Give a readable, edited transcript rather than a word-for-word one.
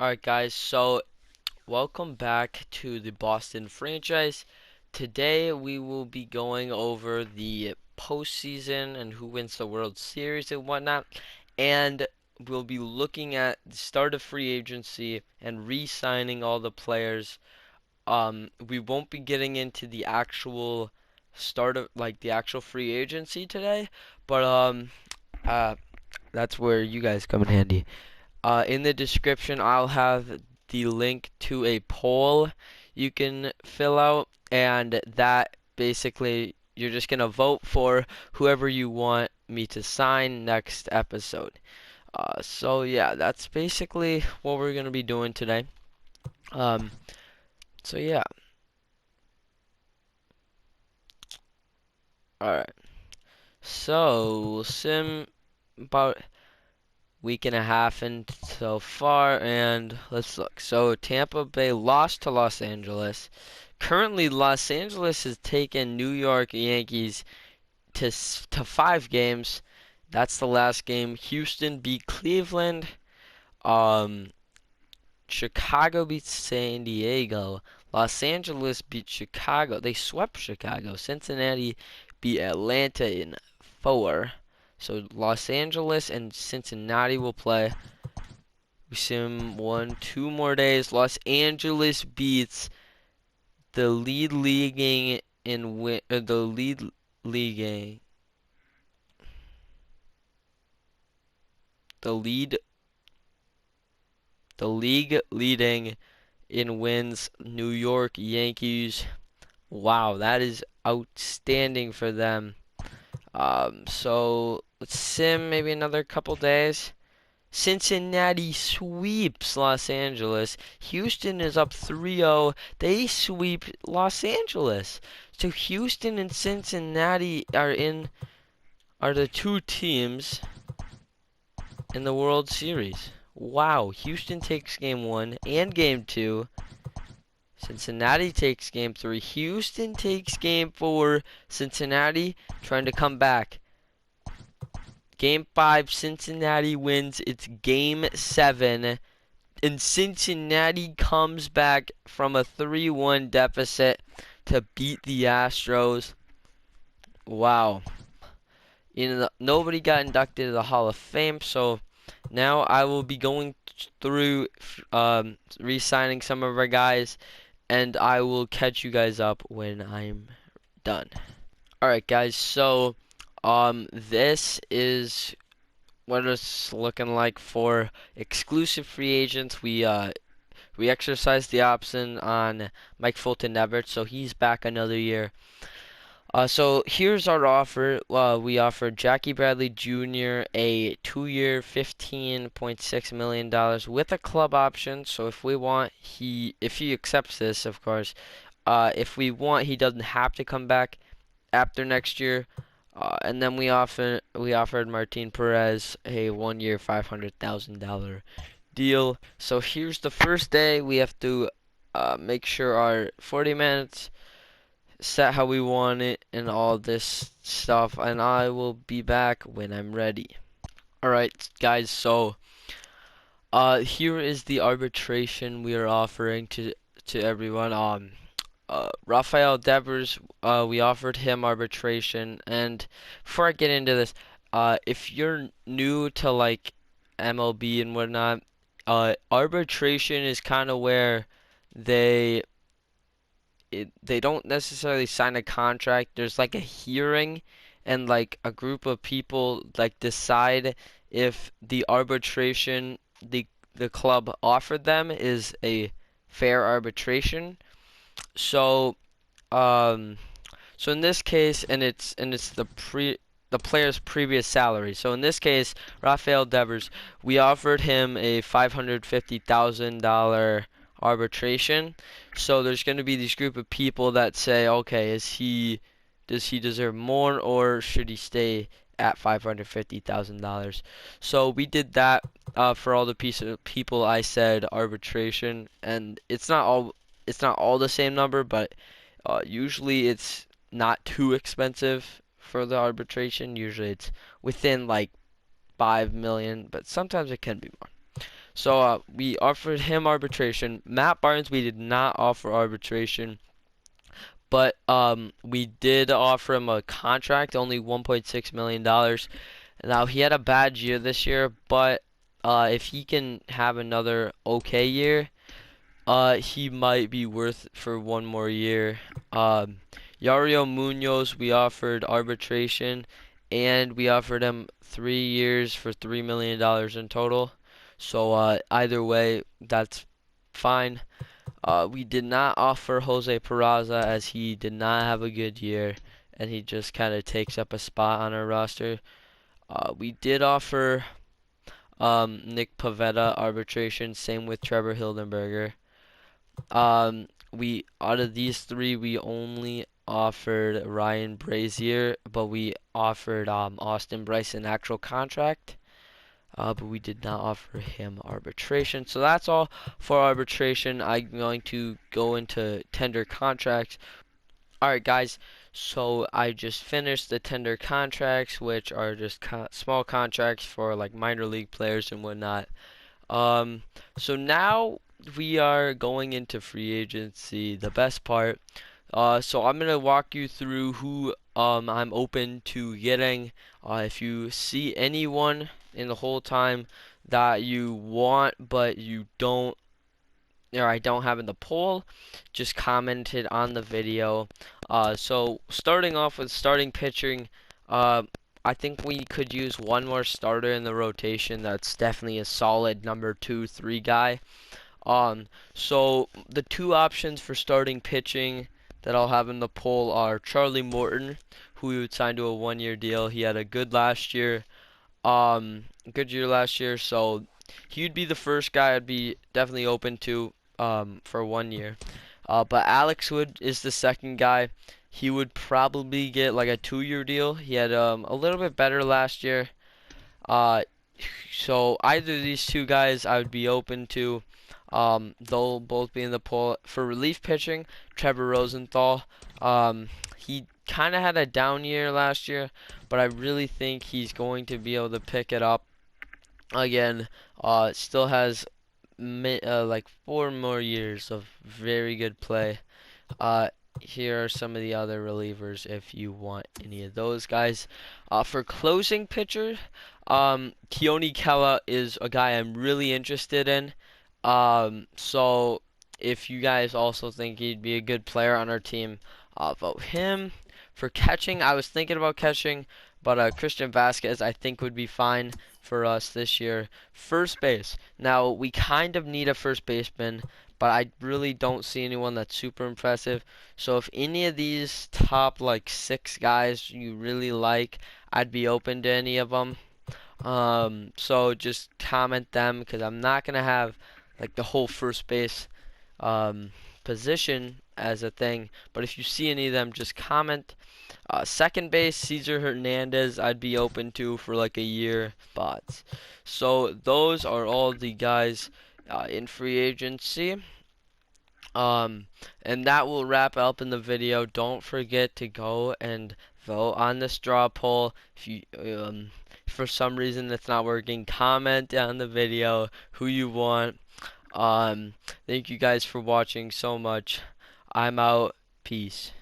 Alright guys, so welcome back to the Boston franchise. Today we will be going over the postseason and who wins the World Series and whatnot. And we'll be looking at the start of free agency and re-signing all the players. We won't be getting into the actual start of the actual free agency today, but uh that's where you guys come in handy. In the description, I'll have the link to a poll you can fill out, and that basically you're just gonna vote for whoever you want me to sign next episode. So yeah, that's basically what we're gonna be doing today. Um, so yeah, all right. So sim about week and a half in so far, and let's look. So Tampa Bay lost to Los Angeles. Currently, Los Angeles has taken New York Yankees to 5 games. That's the last game. Houston beat Cleveland. Um, Chicago beat San Diego. Los Angeles beat Chicago. They swept Chicago. Cincinnati beat Atlanta in 4. So Los Angeles and Cincinnati will play. We sim 2 more days. Los Angeles beats the lead leaguing in the leaguing the lead the league leading in wins New York Yankees. Wow, that is outstanding for them. So let's sim maybe another couple days. Cincinnati sweeps Los Angeles. Houston is up 3-0. They sweep Los Angeles. So Houston and Cincinnati are the two teams in the World Series. Wow, Houston takes game 1 and game 2. Cincinnati takes game 3. Houston takes game 4. Cincinnati trying to come back. Game 5, Cincinnati wins. It's game 7. And Cincinnati comes back from a 3-1 deficit to beat the Astros. Wow. Nobody got inducted to the Hall of Fame, so now I will be going through re-signing some of our guys, and I will catch you guys up when I'm done. Alright guys, so this is what it's looking like for exclusive free agents. We exercised the option on Mike Fulton Everett, so he's back another year. So here's our offer. We offered Jackie Bradley Jr. a 2-year, $15.6 million with a club option. So if we want, if he accepts this, of course, if we want, he doesn't have to come back after next year. And then we offered Martin Perez a 1-year, $500,000 deal. So here's the first day. We have to make sure our 40 minutes set how we want it and all this stuff, and I will be back when I'm ready. Alright guys, so here is the arbitration we are offering to everyone. Rafael Devers, we offered him arbitration, and before I get into this, if you're new to like MLB and whatnot, arbitration is kind of where they they don't necessarily sign a contract. There's like a hearing, and like a group of people like decide if the arbitration the club offered them is a fair arbitration. So um so in this case, and it's the player's previous salary. So in this case, Rafael Devers, we offered him a $550,000 arbitration. So there's going to be this group of people that say, okay, does he deserve more, or should he stay at $550,000? So we did that for all the people. I said arbitration, and it's not all the same number, but usually it's not too expensive for the arbitration. Usually it's within like 5 million, but sometimes it can be more. So we offered him arbitration. Matt Barnes, we did not offer arbitration, but we did offer him a contract, only $1.6 million. Now he had a bad year this year, but if he can have another okay year, he might be worth for one more year. Um, Yario Munoz, we offered arbitration, and we offered him 3 years for $3 million in total. So either way, that's fine. We did not offer Jose Peraza as he did not have a good year, and he just kind of takes up a spot on our roster. We did offer Nick Pivetta arbitration, same with Trevor Hildenberger. We out of these three, we only offered Ryan Brazier, but we offered Austin Bryce an actual contract. But we did not offer him arbitration. So that's all for arbitration. I'm going to go into tender contracts. Alright, guys. So I just finished the tender contracts, which are just small contracts for like minor league players and whatnot. Um, so now we are going into free agency, the best part. So I'm gonna walk you through who I'm open to getting. If you see anyone in the whole time that you want but you don't, or I don't have in the poll, just comment it on the video. So starting off with starting pitching, uh, I think we could use one more starter in the rotation. That's definitely a solid number 2, 3 guy. So the two options for starting pitching that I'll have in the poll are Charlie Morton, who we would sign to a 1-year deal. He had a good year last year, so he'd be the first guy I'd be definitely open to for 1 year. But Alex Wood is the second guy. He would probably get like a 2-year deal. He had a little bit better last year. Uh, so either of these two guys I would be open to. They'll both be in the poll. For relief pitching, Trevor Rosenthal. He kind of had a down year last year, but I really think he's going to be able to pick it up again. Still has like 4 more years of very good play. Uh, Here are some of the other relievers if you want any of those guys. For closing pitcher, Keone Kela is a guy I'm really interested in. So if you guys also think he'd be a good player on our team, vote him. For catching, I was thinking about catching, but Christian Vasquez I think would be fine for us this year. First base. Now we kind of need a first baseman, but I really don't see anyone that's super impressive. So if any of these top like 6 guys you really like, I'd be open to any of them. So just comment them because I'm not gonna have like the whole first base position as a thing. But if you see any of them, just comment. Second base, Cesar Hernandez, I'd be open to for like a year. But so those are all the guys in free agency. And that will wrap up in the video. Don't forget to go and vote on the straw poll. If you for some reason it's not working, comment down the video who you want. Thank you guys for watching so much. I'm out. Peace.